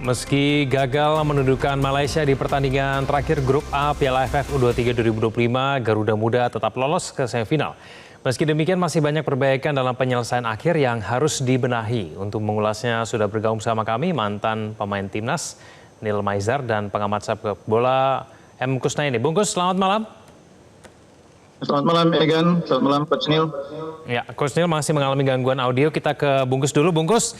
Meski gagal menundukkan Malaysia di pertandingan terakhir Grup A Piala AFF U23 2025, Garuda Muda tetap lolos ke semifinal. Meski demikian masih banyak perbaikan dalam penyelesaian akhir yang harus dibenahi. Untuk mengulasnya sudah bergabung bersama kami mantan pemain timnas Nil Maizar dan pengamat sepak bola M. Kusnaini. Bungkus, selamat malam. Selamat malam Egan, selamat malam Coach Nil. Ya, Coach Nil masih mengalami gangguan audio. Kita ke Bungkus dulu. Bungkus,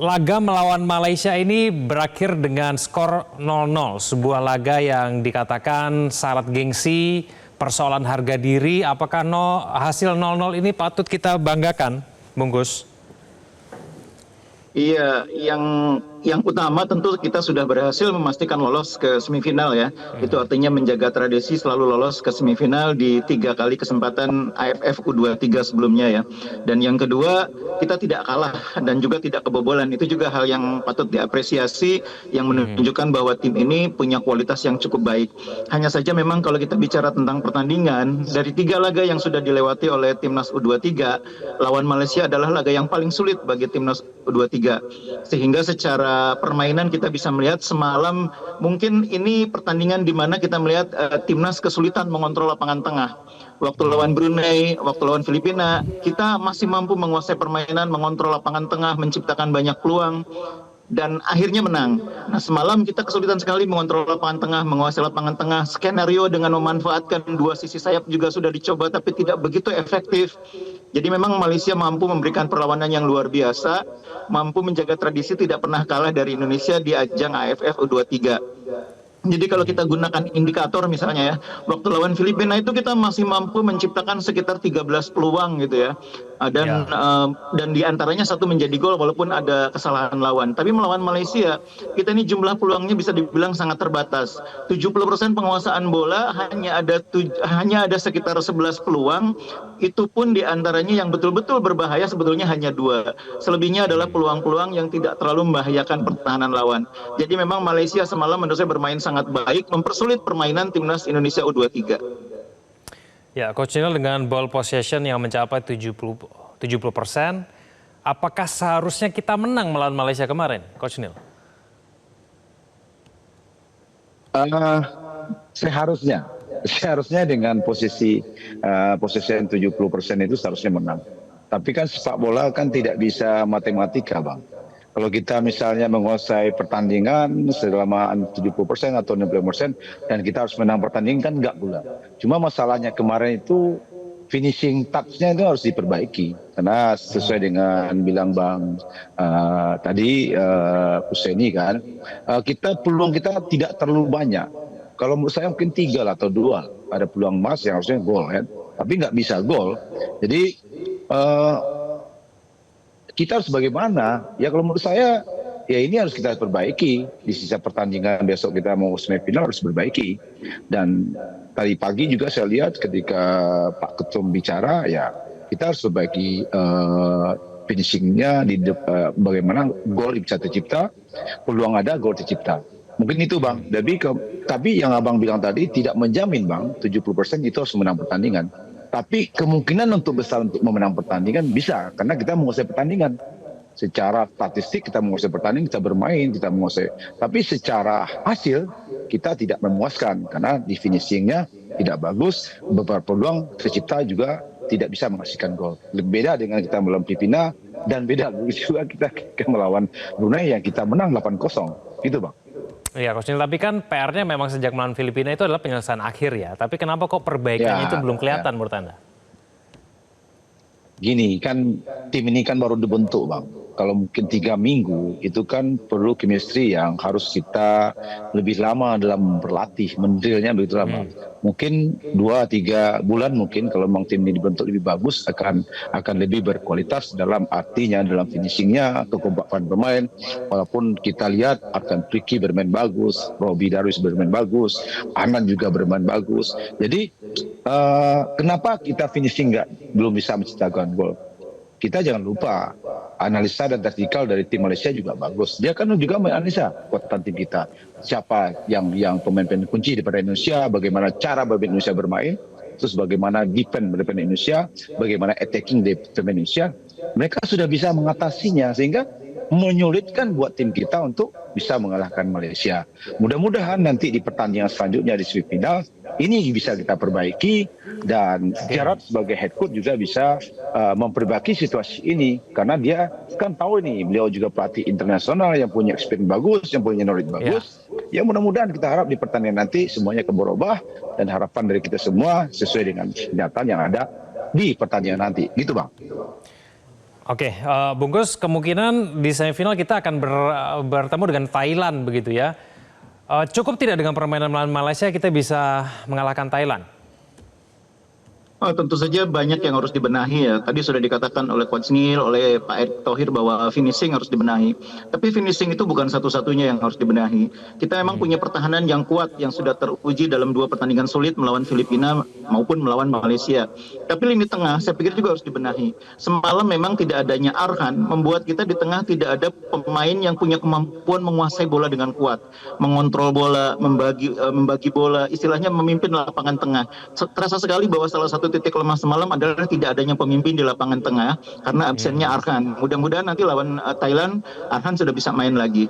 laga melawan Malaysia ini berakhir dengan skor 0-0. Sebuah laga yang dikatakan syarat gengsi, persoalan harga diri. Apakah hasil 0-0 ini patut kita banggakan, Bungkus? Iya, yang utama tentu kita sudah berhasil memastikan lolos ke semifinal ya. Itu artinya menjaga tradisi selalu lolos ke semifinal di 3 kali kesempatan AFF U23 sebelumnya ya. Dan yang kedua, kita tidak kalah dan juga tidak kebobolan. Itu juga hal yang patut diapresiasi, yang menunjukkan bahwa tim ini punya kualitas yang cukup baik. Hanya saja memang kalau kita bicara tentang pertandingan, dari 3 laga yang sudah dilewati oleh timnas U23, lawan Malaysia adalah laga yang paling sulit bagi timnas U23. Sehingga secara permainan kita bisa melihat semalam mungkin ini pertandingan di mana kita melihat timnas kesulitan mengontrol lapangan tengah. Waktu lawan Brunei, waktu lawan Filipina, kita masih mampu menguasai permainan, mengontrol lapangan tengah, menciptakan banyak peluang, dan akhirnya menang. Nah, semalam kita kesulitan sekali mengontrol lapangan tengah, menguasai lapangan tengah. Skenario dengan memanfaatkan 2 sisi sayap juga sudah dicoba, tapi tidak begitu efektif. Jadi memang Malaysia mampu memberikan perlawanan yang luar biasa, mampu menjaga tradisi tidak pernah kalah dari Indonesia di ajang AFF U23. Jadi kalau kita gunakan indikator misalnya ya, waktu lawan Filipina itu kita masih mampu menciptakan sekitar 13 peluang gitu ya. Dan di antaranya 1 menjadi gol walaupun ada kesalahan lawan. Tapi melawan Malaysia, kita ini jumlah peluangnya bisa dibilang sangat terbatas. 70% penguasaan bola hanya ada sekitar 11 peluang. Itu pun di antaranya yang betul-betul berbahaya sebetulnya hanya 2. Selebihnya adalah peluang-peluang yang tidak terlalu membahayakan pertahanan lawan. Jadi memang Malaysia semalam menurut saya bermain sangat baik, mempersulit permainan timnas Indonesia U23. Ya, Coach Nil dengan ball possession yang mencapai 70%, apakah seharusnya kita menang melawan Malaysia kemarin, Coach Nil? Seharusnya dengan posisi possession 70% itu seharusnya menang. Tapi kan sepak bola kan tidak bisa matematika, Bang. Kalau kita misalnya menguasai pertandingan selama 70% atau 60% dan kita harus menang pertandingan kan enggak pula. Cuma masalahnya kemarin itu finishing touch-nya itu harus diperbaiki. Karena sesuai dengan bilang Bang tadi Kusnaini kan, peluang kita tidak terlalu banyak. Kalau menurut saya mungkin 3 atau 2 ada peluang emas yang harusnya gol kan, tapi nggak bisa gol. Jadi kita harus bagaimana? Ya kalau menurut saya ya ini harus kita perbaiki di sisa pertandingan besok kita mau semifinal harus perbaiki. Dan tadi pagi juga saya lihat ketika Pak Ketum bicara ya kita harus perbaiki finishingnya bagaimana gol bisa tercipta, peluang ada gol tercipta. Mungkin itu Bang. Tapi yang Abang bilang tadi tidak menjamin Bang 70% itu harus menang pertandingan. Tapi kemungkinan besar untuk memenang pertandingan bisa karena kita menguasai pertandingan. Secara statistik kita menguasai pertandingan, kita bermain, kita menguasai. Tapi secara hasil kita tidak memuaskan karena di finishingnya tidak bagus, beberapa peluang tercipta juga tidak bisa menghasilkan gol. Lebih beda dengan kita melawan Filipina dan beda juga kita melawan Brunei yang kita menang 8-0. Gitu Bang. Iya, Coach Nil, tapi kan PR-nya memang sejak melawan Filipina itu adalah penyelesaian akhir ya. Tapi kenapa kok perbaikannya itu belum kelihatan menurut Anda? Gini, kan tim ini kan baru dibentuk Bang. Kalau mungkin 3 minggu itu kan perlu chemistry yang harus kita lebih lama dalam berlatih, mendrillnya begitu lama. Mungkin 2-3 bulan mungkin kalau memang tim ini dibentuk lebih bagus akan lebih berkualitas dalam artinya dalam finishingnya, kekompakan pemain. Walaupun kita lihat akan Tricky bermain bagus, Robbie Darwis bermain bagus, Anan juga bermain bagus. Jadi kenapa kita finishing belum bisa menciptakan gol? Kita jangan lupa analisa dan taktikal dari tim Malaysia juga bagus. Dia kan juga menganalisa kekuatan tim kita. Siapa yang pemain-pemain kunci daripada Indonesia, bagaimana cara Indonesia bermain, terus bagaimana defense daripada Indonesia, bagaimana attacking dari pemain Indonesia. Mereka sudah bisa mengatasinya sehingga menyulitkan buat tim kita untuk bisa mengalahkan Malaysia. Mudah-mudahan nanti di pertandingan selanjutnya di semifinal ini bisa kita perbaiki dan Gerrard sebagai head coach juga bisa memperbaiki situasi ini karena dia kan tahu ini beliau juga pelatih internasional yang punya experience bagus, yang punya knowledge bagus. Ya mudah-mudahan kita harap di pertandingan nanti semuanya akan berubah dan harapan dari kita semua sesuai dengan kenyataan yang ada di pertandingan nanti. Gitu Bang. Oke, Bungkus, kemungkinan di semifinal kita akan bertemu dengan Thailand begitu ya. Cukup tidak dengan permainan melawan Malaysia kita bisa mengalahkan Thailand? Oh, tentu saja banyak yang harus dibenahi ya. Tadi sudah dikatakan oleh Coach Neil, oleh Pak Erick Thohir bahwa finishing harus dibenahi. Tapi finishing itu bukan satu-satunya yang harus dibenahi. Kita memang punya pertahanan yang kuat yang sudah teruji dalam 2 pertandingan sulit melawan Filipina maupun melawan Malaysia. Tapi lini tengah saya pikir juga harus dibenahi. Semalam memang tidak adanya Arhan membuat kita di tengah tidak ada pemain yang punya kemampuan menguasai bola dengan kuat, mengontrol bola, membagi bola, istilahnya memimpin lapangan tengah. Terasa sekali bahwa salah satu titik lemah semalam adalah tidak adanya pemimpin di lapangan tengah karena absennya Arhan. Mudah-mudahan nanti lawan Thailand Arhan sudah bisa main lagi.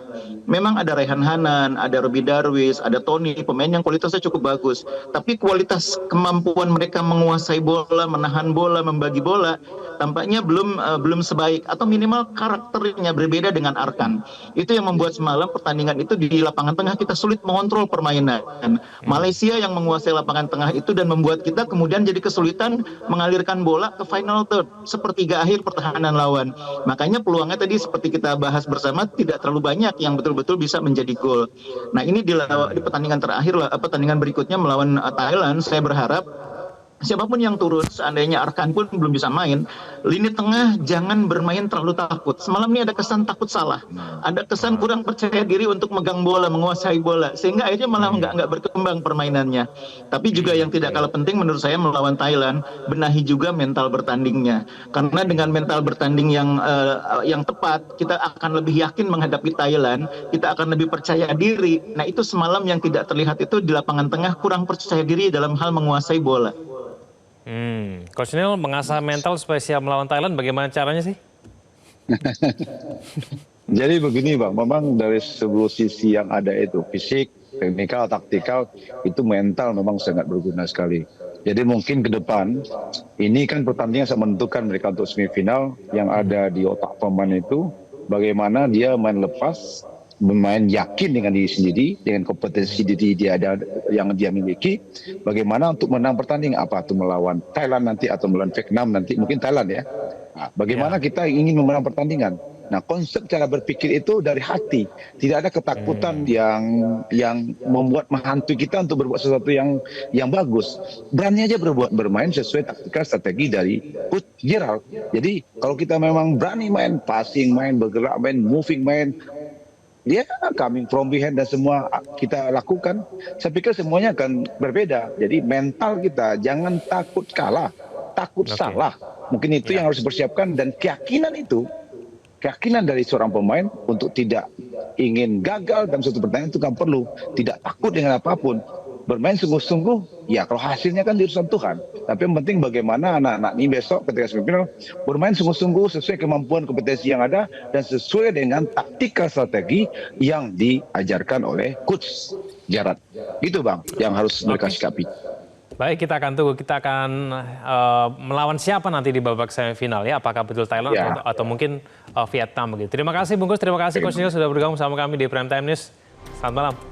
Memang ada Rehan Hanan, ada Robbie Darwis, ada Tony, pemain yang kualitasnya cukup bagus. Tapi kualitas kemampuan mereka menguasai bola, menahan bola, membagi bola tampaknya belum sebaik atau minimal karakternya berbeda dengan Arkan. Itu yang membuat semalam pertandingan itu di lapangan tengah kita sulit mengontrol permainan. Malaysia yang menguasai lapangan tengah itu dan membuat kita kemudian jadi kesulitan mengalirkan bola ke final third, sepertiga akhir pertahanan lawan. Makanya peluangnya tadi seperti kita bahas bersama tidak terlalu banyak yang betul-betul bisa menjadi gol. Nah ini di pertandingan terakhir, pertandingan berikutnya melawan Thailand, saya berharap siapapun yang turun, seandainya Arkan pun belum bisa main, lini tengah jangan bermain terlalu takut. Semalam ini ada kesan takut salah, ada kesan kurang percaya diri untuk megang bola, menguasai bola, sehingga akhirnya malah nggak berkembang permainannya. Tapi juga yang tidak kalah penting menurut saya melawan Thailand, benahi juga mental bertandingnya. Karena dengan mental bertanding yang tepat, kita akan lebih yakin menghadapi Thailand, kita akan lebih percaya diri. Nah itu semalam yang tidak terlihat itu di lapangan tengah kurang percaya diri dalam hal menguasai bola. Coach Neil mengasah mental supaya siap melawan Thailand, bagaimana caranya sih? Jadi begini Bang, memang dari seluruh sisi yang ada itu, fisik, teknikal, taktikal, itu mental memang sangat berguna sekali. Jadi mungkin ke depan, ini kan pertandingan sangat menentukan mereka untuk semifinal, yang ada di otak pemain itu, bagaimana dia main lepas, bermain yakin dengan diri sendiri, dengan kompetensi diri dia ada yang dia miliki, bagaimana untuk menang pertandingan, apa itu melawan Thailand nanti atau melawan Vietnam nanti, mungkin Thailand ya. Nah, bagaimana kita ingin memenang pertandingan. Nah konsep cara berpikir itu dari hati, tidak ada ketakutan yang membuat menghantui kita untuk berbuat sesuatu yang bagus. Berani aja bermain sesuai taktikal strategi dari Coach Gerrard. Jadi kalau kita memang berani main passing, main bergerak, main moving, main dia coming from behind dan semua kita lakukan, saya pikir semuanya akan berbeda. Jadi mental kita jangan takut kalah, takut salah. Mungkin itu yang harus dipersiapkan dan keyakinan dari seorang pemain untuk tidak ingin gagal dalam suatu pertandingan itu kan perlu. Tidak takut dengan apapun. Bermain sungguh-sungguh, ya kalau hasilnya kan di urusan Tuhan. Tapi yang penting bagaimana anak-anak ini besok ketika semifinal bermain sungguh-sungguh sesuai kemampuan kompetensi yang ada dan sesuai dengan taktikal strategi yang diajarkan oleh Coach Gerrard. Gitu Bang, yang harus mereka sikapi. Baik, kita akan tunggu, kita akan melawan siapa nanti di babak semifinal ya, apakah betul Thailand atau mungkin Vietnam begitu. Terima kasih Bungkus, terima kasih Coach Neil sudah bergabung sama kami di Prime Time News. Selamat malam.